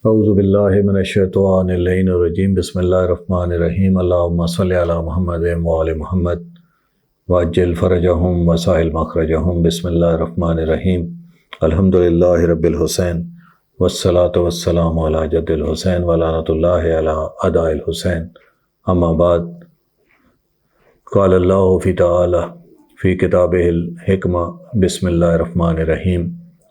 اعوذ باللہ من الشیطان اللعین الرجیم بسم اللہ الرحمن الرحیم اللہم صلی علی محمد وآل محمد وعجل فرجہم وسائل مخرجہم بسم اللہ الرحمن الرحیم الحمدللہ رب الحسین والصلاة والسلام علی جد الحسین ولعنۃ اللہ علی اعداء الحسین اما بعد قال اللہ فی تعالی فی کتابہ الحکمہ بسم اللہ الرحمن الرحیم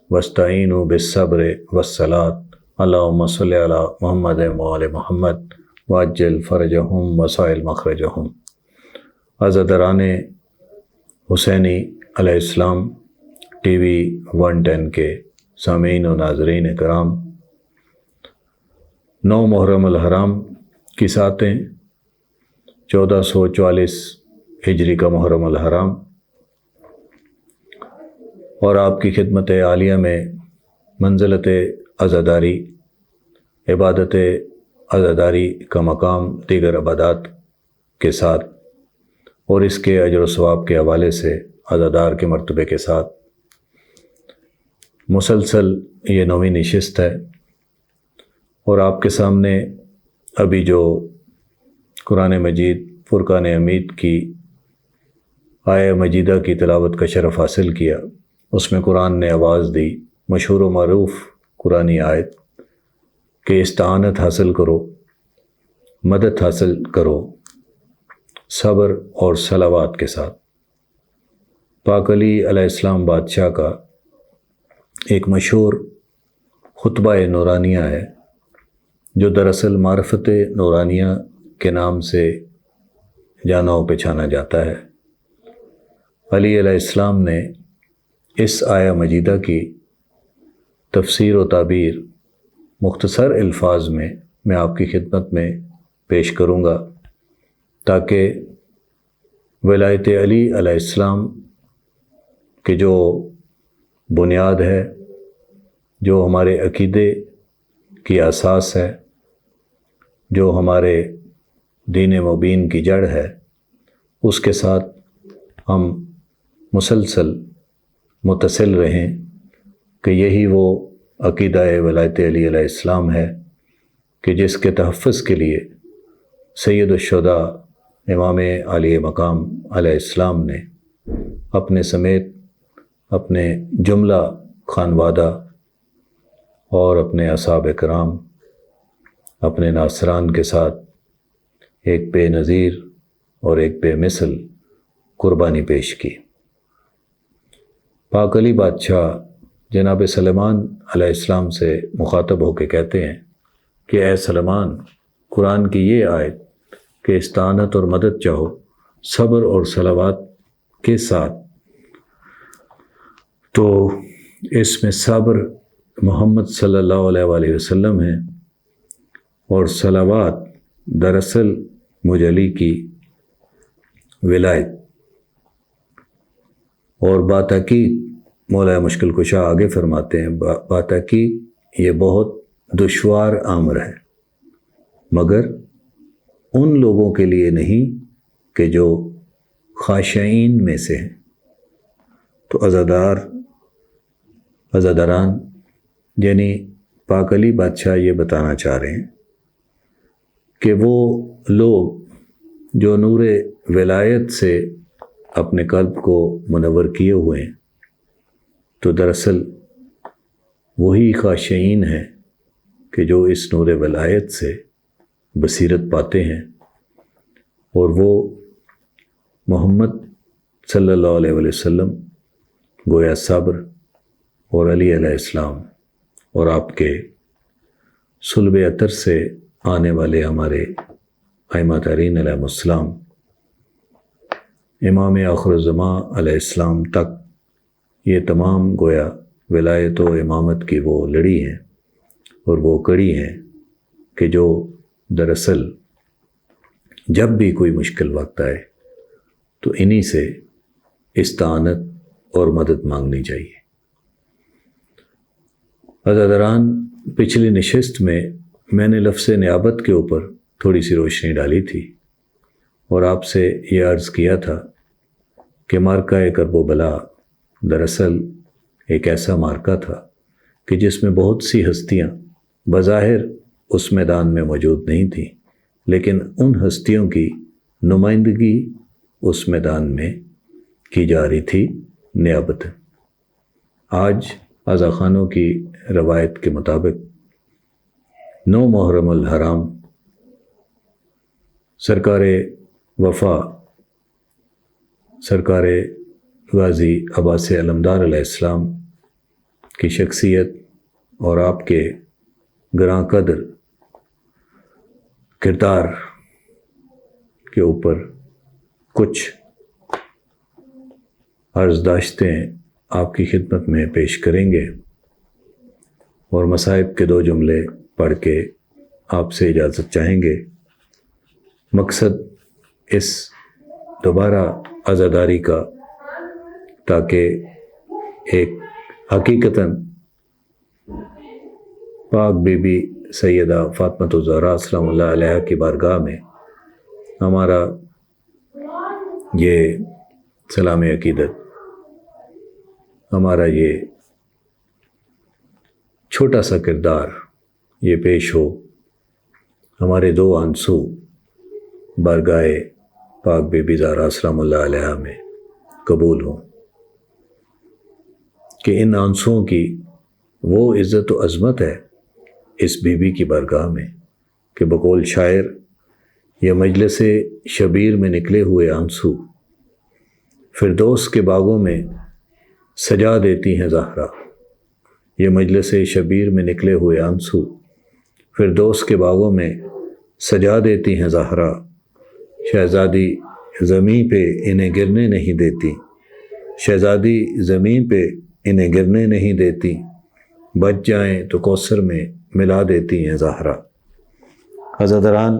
واستعینوا بالصبر والصلاۃ اللہم صلی علی محمد وآل محمد وعجل فرجہم وسائل مخرجہم۔ عزاداران حسینی علیہ السلام ٹی وی 110 کے سامعین و ناظرین کرام، 9 محرم الحرام کی ساتیں 1444 ہجری کا محرم الحرام اور آپ کی خدمت عالیہ میں منزلت عزاداری، عبادت عزاداری کا مقام دیگر عبادات کے ساتھ اور اس کے اجر و ثواب کے حوالے سے عزادار کے مرتبے کے ساتھ مسلسل یہ 9ویں نشست ہے، اور آپ کے سامنے ابھی جو قرآن مجید فرقان حمید کی آیہ مجیدہ کی تلاوت کا شرف حاصل کیا، اس میں قرآن نے آواز دی مشہور و معروف قرآنی آیت کہ استعانت حاصل کرو، مدد حاصل کرو صبر اور صلوات کے ساتھ۔ پاک علی علیہ السلام بادشاہ کا ایک مشہور خطبہ نورانیہ ہے جو دراصل معرفت نورانیہ کے نام سے جانا و پہچانا جاتا ہے۔ علی علیہ السلام نے اس آیہ مجیدہ کی تفسیر و تعبیر مختصر الفاظ میں آپ کی خدمت میں پیش کروں گا، تاکہ ولایت علی علیہ السلام کے جو بنیاد ہے، جو ہمارے عقیدے کی اساس ہے، جو ہمارے دین مبین کی جڑ ہے، اس کے ساتھ ہم مسلسل متصل رہیں کہ یہی وہ عقیدہ ولایت علی علیہ السلام ہے کہ جس کے تحفظ کے لیے سید الشہداء امام عالی مقام علیہ السلام نے اپنے سمیت اپنے جملہ خانوادہ اور اپنے اصحاب کرام، اپنے ناصران کے ساتھ ایک بے نظیر اور ایک بے مثل قربانی پیش کی۔ پاک علی بادشاہ جناب سلیمان علیہ السلام سے مخاطب ہو کے کہتے ہیں کہ اے سلیمان، قرآن کی یہ آیت کہ استعانت اور مدد چاہو صبر اور صلوات کے ساتھ، تو اس میں صبر محمد صلی اللہ علیہ وآلہ وسلم ہے، اور صلوات دراصل مجھ علی کی ولایت۔ اور باتحقیق مولا مشکل کشا آگے فرماتے ہیں، باتحقیق یہ بہت دشوار امر ہے، مگر ان لوگوں کے لیے نہیں کہ جو خاشعین میں سے ہیں۔ تو عزاداران یعنی پاک علی بادشاہ یہ بتانا چاہ رہے ہیں کہ وہ لوگ جو نور ولایت سے اپنے قلب کو منور کیے ہوئے ہیں، تو دراصل وہی خاشعین ہیں کہ جو اس نور ولایت سے بصیرت پاتے ہیں، اور وہ محمد صلی اللہ علیہ وآلہ وسلم گویا صبر اور علی علیہ السلام اور آپ کے صلب اطہر سے آنے والے ہمارے ائمہ ترین علیہ السلام، امام آخر الزماں علیہ السلام تک یہ تمام گویا ولایت و امامت کی وہ لڑی ہیں اور وہ کڑی ہیں کہ جو دراصل جب بھی کوئی مشکل وقت آئے تو انہی سے استعانت اور مدد مانگنی چاہیے۔ عزاداران، پچھلی نشست میں نے لفظ نیابت کے اوپر تھوڑی سی روشنی ڈالی تھی اور آپ سے یہ عرض کیا تھا کہ مارکہ کرب و بلا دراصل ایک ایسا مارکہ تھا کہ جس میں بہت سی ہستیاں بظاہر اس میدان میں موجود نہیں تھیں، لیکن ان ہستیوں کی نمائندگی اس میدان میں کی جا رہی تھی نیابت۔ آج آزا خانوں کی روایت کے مطابق 9 محرم الحرام سرکار وفا سرکار غازی عباس علمدار علیہ السلام کی شخصیت اور آپ کے گراں قدر کردار کے اوپر کچھ عرض داشتیں آپ کی خدمت میں پیش کریں گے، اور مصائب کے 2 جملے پڑھ کے آپ سے اجازت چاہیں گے۔ مقصد اس دوبارہ عزاداری کا تاکہ ایک حقیقتاً پاک بی بی سیدہ فاطمۃ الزہراء سلام اللہ علیہا کی بارگاہ میں ہمارا یہ سلام عقیدت، ہمارا یہ چھوٹا سا کردار یہ پیش ہو، ہمارے 2 آنسو بارگاہ پاک بی بی زہرا سلام اللہ علیہا میں قبول ہوں، کہ ان آنسوؤں کی وہ عزت و عظمت ہے اس بی بی کی بارگاہ میں کہ بقول شاعر یہ مجلس شبیر میں نکلے ہوئے آنسو فردوس کے باغوں میں سجا دیتی ہیں زہرا۔ یہ مجلس شبیر میں نکلے ہوئے آنسو فردوس کے باغوں میں سجا دیتی ہیں زہرا۔ شہزادی زمین پہ انہیں گرنے نہیں دیتی، شہزادی زمین پہ انہیں گرنے نہیں دیتی، بچ جائیں تو کوثر میں ملا دیتی ہیں زہرا۔ عزاداران،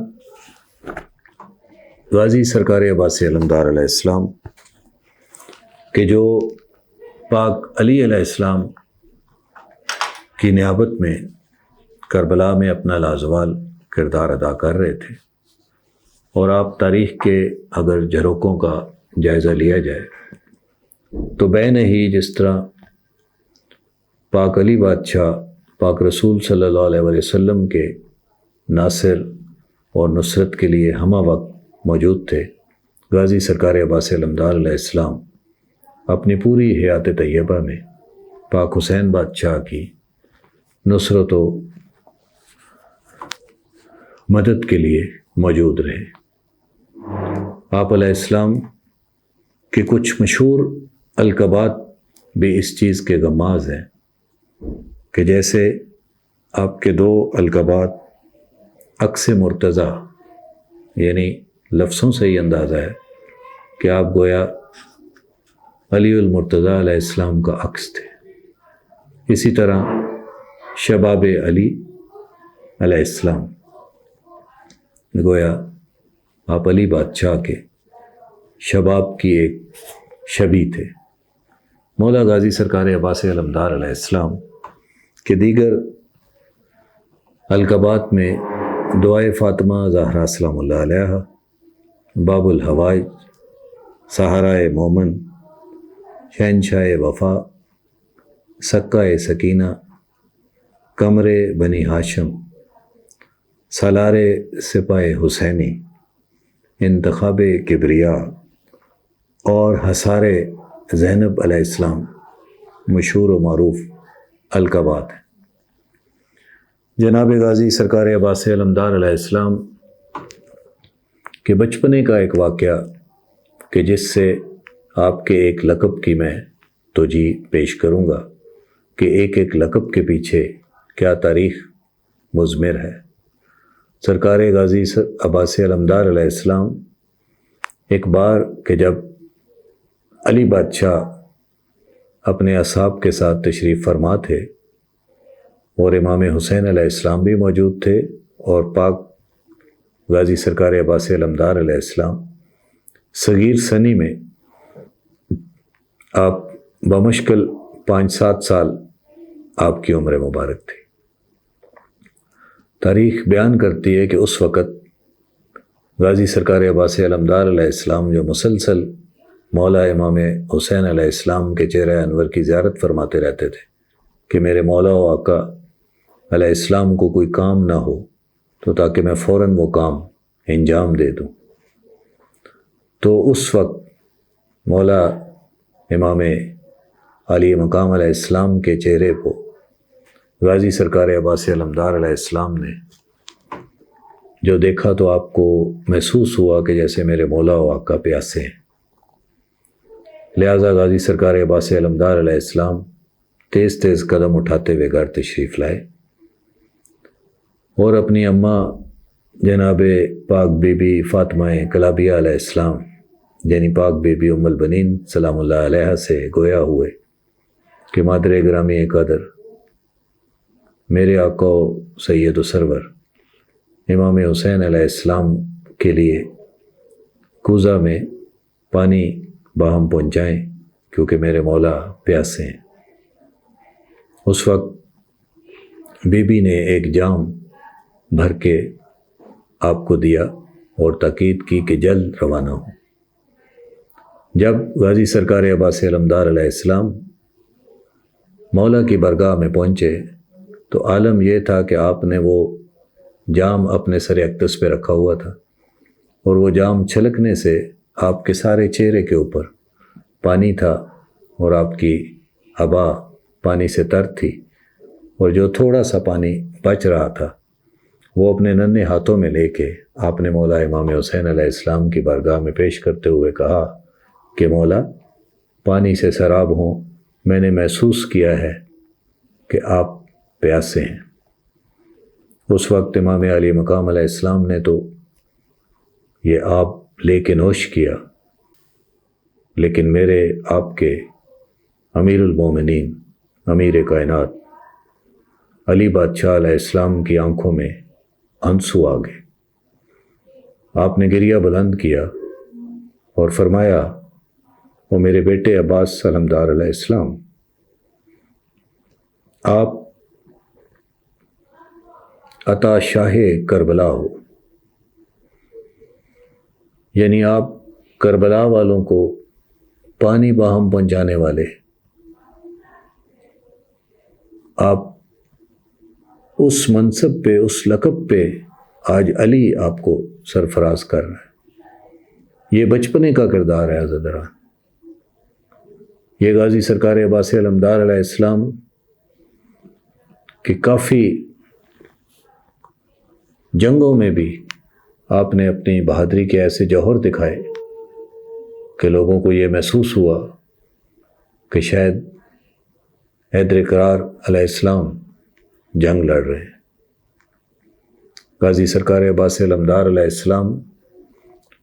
غازی سرکار عباس علمدار علیہ السلام کہ جو پاک علی علیہ السلام کی نیابت میں کربلا میں اپنا لازوال کردار ادا کر رہے تھے، اور آپ تاریخ کے اگر جھروکوں کا جائزہ لیا جائے تو بین ہی جس طرح پاک علی بادشاہ پاک رسول صلی اللہ علیہ وسلم کے ناصر اور نصرت کے لیے ہمہ وقت موجود تھے، غازی سرکار عباس علمدار علیہ السلام اپنی پوری حیات طیبہ میں پاک حسین بادشاہ کی نصرت و مدد کے لیے موجود رہے۔ آپ علیہ السلام کے کچھ مشہور القابات بھی اس چیز کے غماز ہیں کہ جیسے آپ کے 2 القابات عکس مرتضیٰ، یعنی لفظوں سے یہ اندازہ ہے کہ آپ گویا علی المرتضیٰ علیہ السلام کا عکس تھے۔ اسی طرح شباب علی علیہ السلام، گویا آپ علی بادشاہ کے شباب کی ایک شبیہ تھے۔ مولا غازی سرکار عباس علمدار علیہ السلام کے دیگر القابات میں دعائے فاطمہ زہرا سلام اللہ علیہا، باب الحوائج، سہارائے مومن، شہنشاہ وفا، سکائے سکینہ، قمر بنی ہاشم، سالار سپاہ حسینی، انتخاب کبریا اور حصار زینب علیہ السلام مشہور و معروف القابات ہیں۔ جناب غازی سرکار عباس علمدار علیہ السلام کے بچپنے کا ایک واقعہ کہ جس سے آپ کے ایک لقب کی میں توجیہ پیش کروں گا کہ ایک لقب کے پیچھے کیا تاریخ مضمر ہے۔ سرکار غازی عباس علمدار علیہ السلام ایک بار کہ جب علی بادشاہ اپنے اصحاب کے ساتھ تشریف فرما تھے اور امام حسین علیہ السلام بھی موجود تھے، اور پاک غازی سرکار عباس علمدار علیہ السلام صغیر سنی میں آپ بمشکل 5-7 سال آپ کی عمر مبارک تھی۔ تاریخ بیان کرتی ہے کہ اس وقت غازی سرکار عباس علمدار علیہ السلام جو مسلسل مولا امام حسین علیہ السلام کے چہرہ انور کی زیارت فرماتے رہتے تھے کہ میرے مولا و آقا علیہ السلام کو کوئی کام نہ ہو تو تاکہ میں فوراً وہ کام انجام دے دوں۔ تو اس وقت مولا امام علی مقام علیہ السلام کے چہرے کو غازی سرکار عباس علمدار علیہ السلام نے جو دیکھا تو آپ کو محسوس ہوا کہ جیسے میرے مولا و آقا پیاسے ہیں۔ لہٰذا غازی سرکار عباس علمدار علیہ السلام تیز تیز قدم اٹھاتے ہوئے گھر تشریف لائے اور اپنی اماں جناب پاک بی بی فاطمہ کلابیہ علیہ السلام یعنی پاک بی بی ام البنین سلام اللہ علیہ سے گویا ہوئے کہ مادر گرامی قدر میرے آقا و سید و سرور امام حسین علیہ السلام کے لیے کوزہ میں پانی باہم پہنچائیں کیونکہ میرے مولا پیاسے ہیں۔ اس وقت بی بی نے ایک جام بھر کے آپ کو دیا اور تاکید کی کہ جلد روانہ ہوں۔ جب غازی سرکار عباس علمدار علیہ السلام مولا کی برگاہ میں پہنچے تو عالم یہ تھا کہ آپ نے وہ جام اپنے سر اقدس پہ رکھا ہوا تھا اور وہ جام چھلکنے سے آپ کے سارے چہرے کے اوپر پانی تھا اور آپ کی عبا پانی سے تر تھی، اور جو تھوڑا سا پانی بچ رہا تھا وہ اپنے ننھے ہاتھوں میں لے کے آپ نے مولا امام حسین علیہ السلام کی بارگاہ میں پیش کرتے ہوئے کہا کہ مولا پانی سے سراب ہوں، میں نے محسوس کیا ہے کہ آپ پیاسے ہیں۔ اس وقت امام علی مقام علیہ السلام نے تو یہ آپ لے کے نوش کیا، لیکن میرے آپ کے امیر المومنین امیر کائنات علی بادشاہ علیہ السلام کی آنکھوں میں آنسو آ گئے۔ آپ نے گریہ بلند کیا اور فرمایا، وہ میرے بیٹے عباس علمدار علیہ السلام، آپ عطا شاہ کربلا ہو، یعنی آپ کربلا والوں کو پانی باہم پہنچانے والے، آپ اس منصب پہ اس لقب پہ آج علی آپ کو سرفراز کر رہا ہے۔ یہ بچپنے کا کردار ہے عزیزان۔ یہ غازی سرکار عباس علمدار علیہ السلام کہ کافی جنگوں میں بھی آپ نے اپنی بہادری کے ایسے جوہر دکھائے کہ لوگوں کو یہ محسوس ہوا کہ شاید حیدر کرار علیہ السلام جنگ لڑ رہے ہیں۔ غازی سرکار عباس علمدار علیہ السلام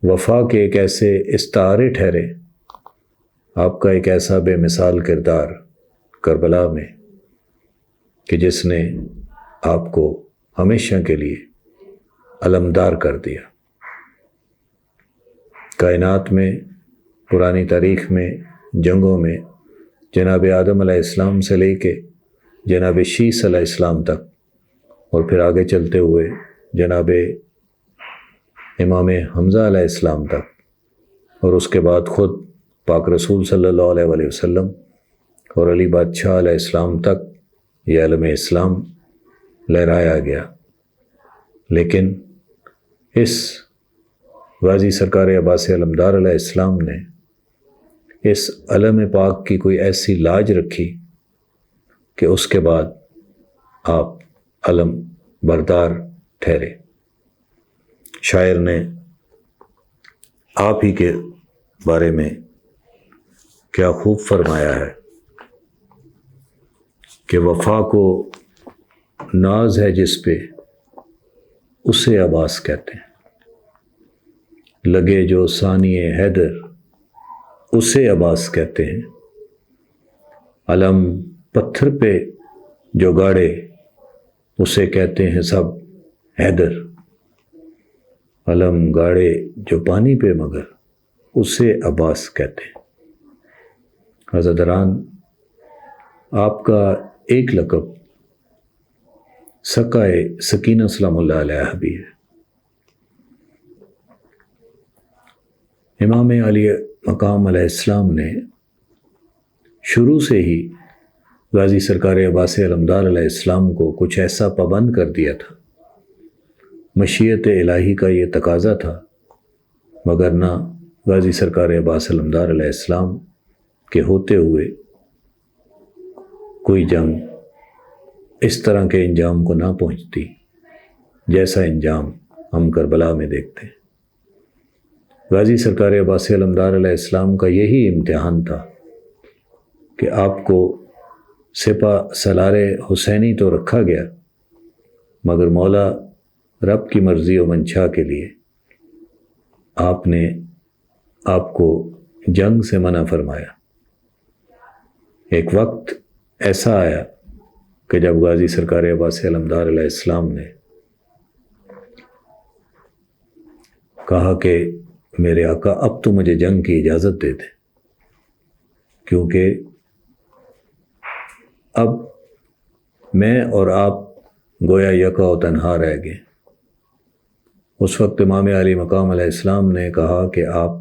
وفا کے ایک ایسے استعارے ٹھہرے، آپ کا ایک ایسا بے مثال کردار کربلا میں کہ جس نے آپ کو ہمیشہ کے لیے علمدار کر دیا۔ کائنات میں پرانی تاریخ میں جنگوں میں جناب آدم علیہ السلام سے لے کے جناب شیس علیہ السلام تک اور پھر آگے چلتے ہوئے جناب امام حمزہ علیہ السلام تک اور اس کے بعد خود پاک رسول صلی اللہ علیہ وآلہ وسلم اور علی بادشاہ علیہ السلام تک یہ علم اسلام لہرایا گیا، لیکن اس غازی سرکار عباس علمدار علیہ السلام نے اس علم پاک کی کوئی ایسی لاج رکھی کہ اس کے بعد آپ علم بردار ٹھہرے۔ شاعر نے آپ ہی کے بارے میں کیا خوب فرمایا ہے کہ وفا کو ناز ہے جس پہ اسے عباس کہتے ہیں، لگے جو ثانی حیدر اسے عباس کہتے ہیں، علم پتھر پہ جو گاڑے اسے کہتے ہیں سب حیدر، علم گاڑے جو پانی پہ مگر اسے عباس کہتے ہیں۔ عزیزان، آپ کا ایک لقب سقائے سکینہ سلام اللہ علیہ بھی ہے۔ امام علی مقام علیہ السلام نے شروع سے ہی غازی سرکار عباس علمدار علیہ السلام کو کچھ ایسا پابند کر دیا تھا، مشیت الہی کا یہ تقاضا تھا، مگر نہ غازی سرکار عباس علمدار علیہ السلام کے ہوتے ہوئے کوئی جنگ اس طرح کے انجام کو نہ پہنچتی جیسا انجام ہم کربلا میں دیکھتے ہیں۔ غازی سرکار عباس علمدار علیہ السلام کا یہی امتحان تھا کہ آپ کو سپہ سالار حسینی تو رکھا گیا، مگر مولا رب کی مرضی و منشا کے لیے آپ نے آپ کو جنگ سے منع فرمایا۔ ایک وقت ایسا آیا کہ جب غازی سرکار عباس علمدار علیہ السلام نے کہا کہ میرے آقا اب تو مجھے جنگ کی اجازت دے دیں، کیونکہ اب میں اور آپ گویا یکا و تنہا رہ گئے۔ اس وقت امام علی مقام علیہ السلام نے کہا کہ آپ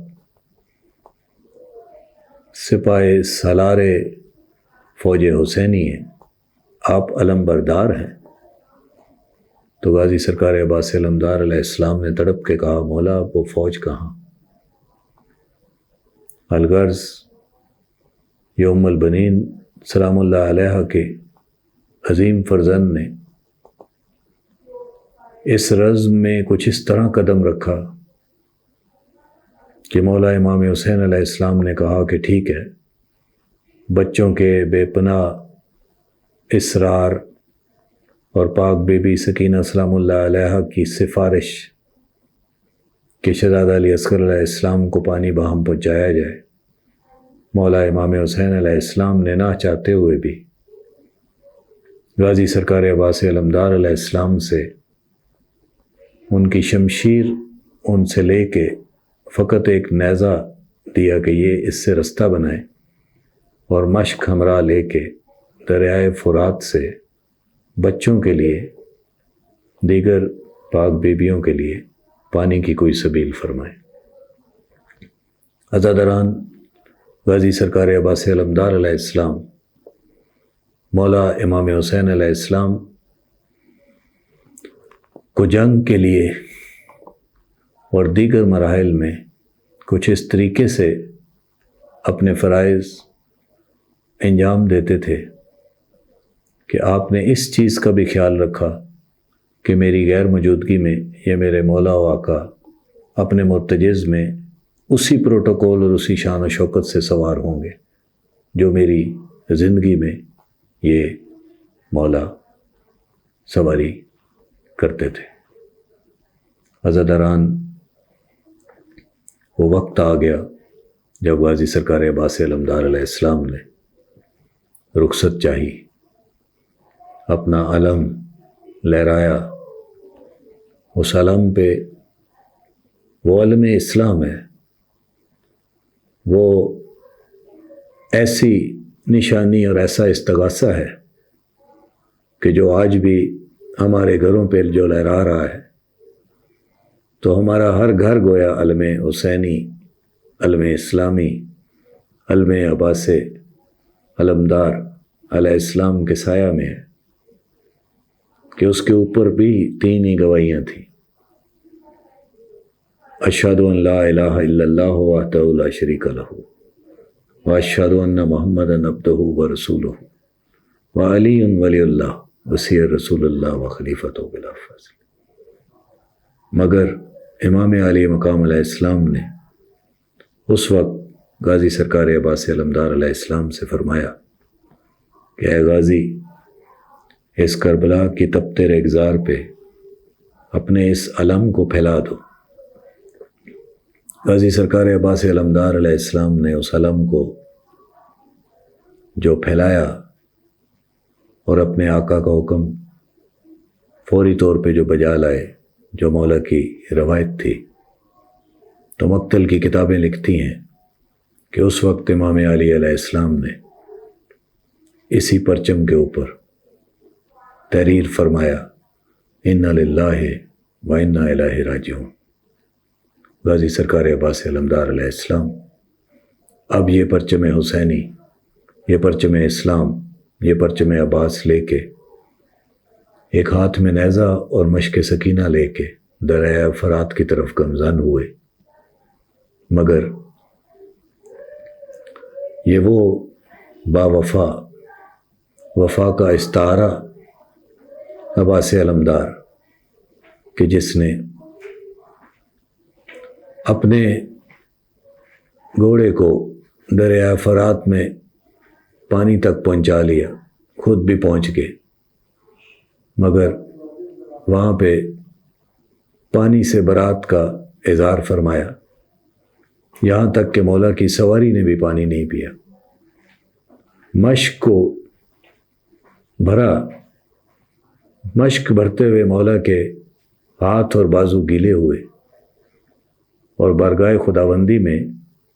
سپاہ سالار فوج حسینی ہیں، آپ علم بردار ہیں۔ تو غازی سرکار عباس علمدار علیہ السلام نے تڑپ کے کہا، مولا وہ فوج کہاں؟ الغرض یہ ام البنین سلام اللہ علیہ کے عظیم فرزند نے اس رزم میں کچھ اس طرح قدم رکھا کہ مولا امام حسین علیہ السلام نے کہا کہ ٹھیک ہے، بچوں کے بے پناہ اصرار اور پاک بی بی سکینہ سلام اللہ علیہ کی سفارش کہ شہزادہ علی اصغر علیہ السلام کو پانی باہم پہنچایا جائے، مولا امام حسین علیہ السلام نے نہ چاہتے ہوئے بھی غازی سرکار عباس علمدار علیہ السلام سے ان کی شمشیر ان سے لے کے فقط ایک نیزہ دیا کہ یہ اس سے رستہ بنائے، اور مشک ہمراہ لے کے دریائے فرات سے بچوں کے لیے دیگر پاک بیبیوں کے لیے پانی کی کوئی سبیل فرمائے۔ عزاداران غازی سرکار عباس علمدار علیہ السلام مولا امام حسین علیہ السلام کو جنگ کے لیے اور دیگر مراحل میں کچھ اس طریقے سے اپنے فرائض انجام دیتے تھے کہ آپ نے اس چیز کا بھی خیال رکھا کہ میری غیر موجودگی میں یہ میرے مولا و آقا اپنے مرتجز میں اسی پروٹوکول اور اسی شان و شوکت سے سوار ہوں گے جو میری زندگی میں یہ مولا سواری کرتے تھے۔ عزاداران وہ وقت آ گیا جب غازی سرکار عباس علمدار علیہ السلام نے رخصت چاہی، اپنا علم لہرایا۔ اس علم پہ وہ علم اسلام ہے، وہ ایسی نشانی اور ایسا استغاثہ ہے کہ جو آج بھی ہمارے گھروں پہ جو لہرا رہا ہے، تو ہمارا ہر گھر گویا علم حسینی، علم اسلامی، علم عباس علمدار علیہ السلام کے سایہ میں ہے کہ اس کے اوپر بھی تین ہی گواہیاں تھیں، اشہد ان لا الہ الا اللہ وحدہ لا شریک لہ واشہد ان محمدا عبدہ ورسولہ وعلی ولی اللہ وصی رسول اللہ وخلیفتہ بلا فاصلہ۔ مگر امام علی مقام علیہ السلام نے اس وقت غازی سرکار عباس علمدار علیہ السلام سے فرمایا کہ اے غازی، اس کربلا کی تپتے ریگزار پہ اپنے اس علم کو پھیلا دو۔ غازی سرکار عباس علمدار علیہ السلام نے اس علم کو جو پھیلایا اور اپنے آقا کا حکم فوری طور پہ جو بجا لائے، جو مولا کی روایت تھی، تو مقتل کی کتابیں لکھتی ہیں کہ اس وقت امام علی علیہ السلام نے اسی پرچم کے اوپر تحریر فرمایا، انا للہ و انا الیہ راجعون۔ غازی سرکار عباس علمدار علیہ السلام اب یہ پرچم حسینی، یہ پرچم اسلام یہ پرچم عباس لے کے، ایک ہاتھ میں نیزہ اور مشق سکینہ لے کے دریائے فرات کی طرف گامزن ہوئے، مگر یہ وہ باوفا وفا کا استعارہ عباس علمدار کہ جس نے اپنے گھوڑے کو دریائے فرات میں پانی تک پہنچا لیا، خود بھی پہنچ گئے، مگر وہاں پہ پانی سے برات کا اظہار فرمایا، یہاں تک کہ مولا کی سواری نے بھی پانی نہیں پیا۔ مشک کو بھرا، مشک بھرتے ہوئے مولا کے ہاتھ اور بازو گیلے ہوئے، اور بارگاہ خداوندی میں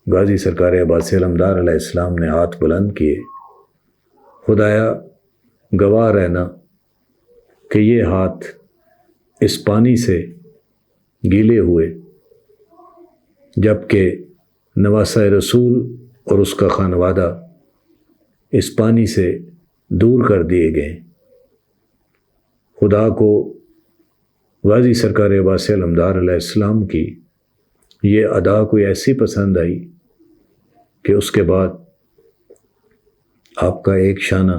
غازی سرکار عباس علمدار علیہ السلام نے ہاتھ بلند کیے، خدایا گواہ رہنا کہ یہ ہاتھ اس پانی سے گیلے ہوئے، جبکہ نواسہ رسول اور اس کا خانوادہ اس پانی سے دور کر دیے گئے۔ خدا کو غازی سرکار عباس علمدار علیہ السلام کی یہ ادا کوئی ایسی پسند آئی کہ اس کے بعد آپ کا ایک شانہ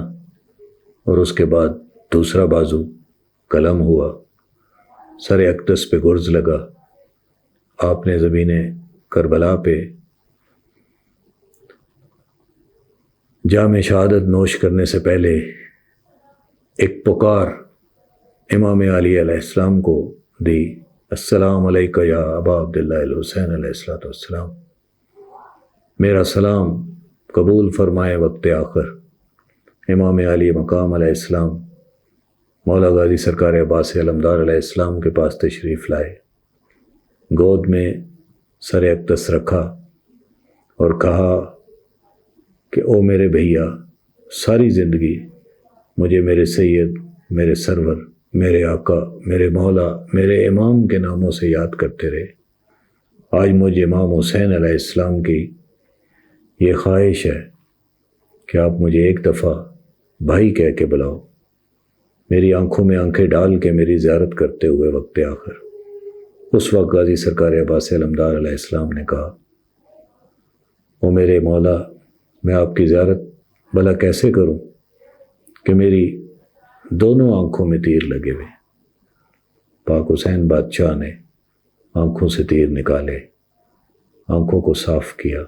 اور اس کے بعد دوسرا بازو قلم ہوا، سر اقدس پہ گرز لگا، آپ نے زمین کربلا پہ جام شہادت نوش کرنے سے پہلے ایک پکار امام علی علیہ السلام کو دی، السلام علیکہ یا ابا عبداللہ الحسین علیہ السلام، میرا سلام قبول فرمائے وقت آخر۔ امام علی مقام علیہ السلام مولا غازی سرکار عباس علمدار علیہ السلام کے پاس تشریف لائے، گود میں سر اقدس رکھا اور کہا کہ او میرے بھیا، ساری زندگی مجھے میرے سید، میرے سرور، میرے آقا، میرے مولا، میرے امام کے ناموں سے یاد کرتے رہے، آج مجھے امام حسین علیہ السلام کی یہ خواہش ہے کہ آپ مجھے ایک دفعہ بھائی کہہ کے بلاؤ، میری آنکھوں میں آنکھیں ڈال کے میری زیارت کرتے ہوئے وقت آخر۔ اس وقت غازی سرکار عباس علمدار علیہ السلام نے کہا، او میرے مولا، میں آپ کی زیارت بھلا کیسے کروں کہ میری دونوں آنکھوں میں تیر لگے ہوئے۔ پاک حسین بادشاہ نے آنکھوں سے تیر نکالے، آنکھوں کو صاف کیا،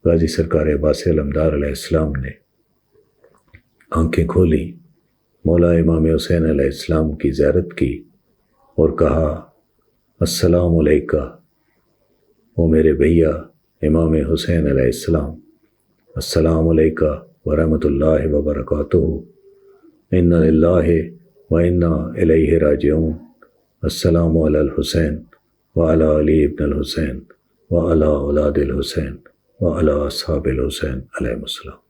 غازی سرکار عباس علمدار علیہ السلام نے آنکھیں کھولی، مولا امام حسین علیہ السلام کی زیارت کی اور کہا، السلام علیکہ او میرے بھیا امام حسین علیہ السلام، السلام علیکہ ورحمۃ اللہ وبرکاتہ، انا للہ و انا الیہ راجعون، السلام علی الحسین وعلی علی ابن الحسین وعلی اولاد الحسین وعلی اصحاب الحسین علیہ السلام۔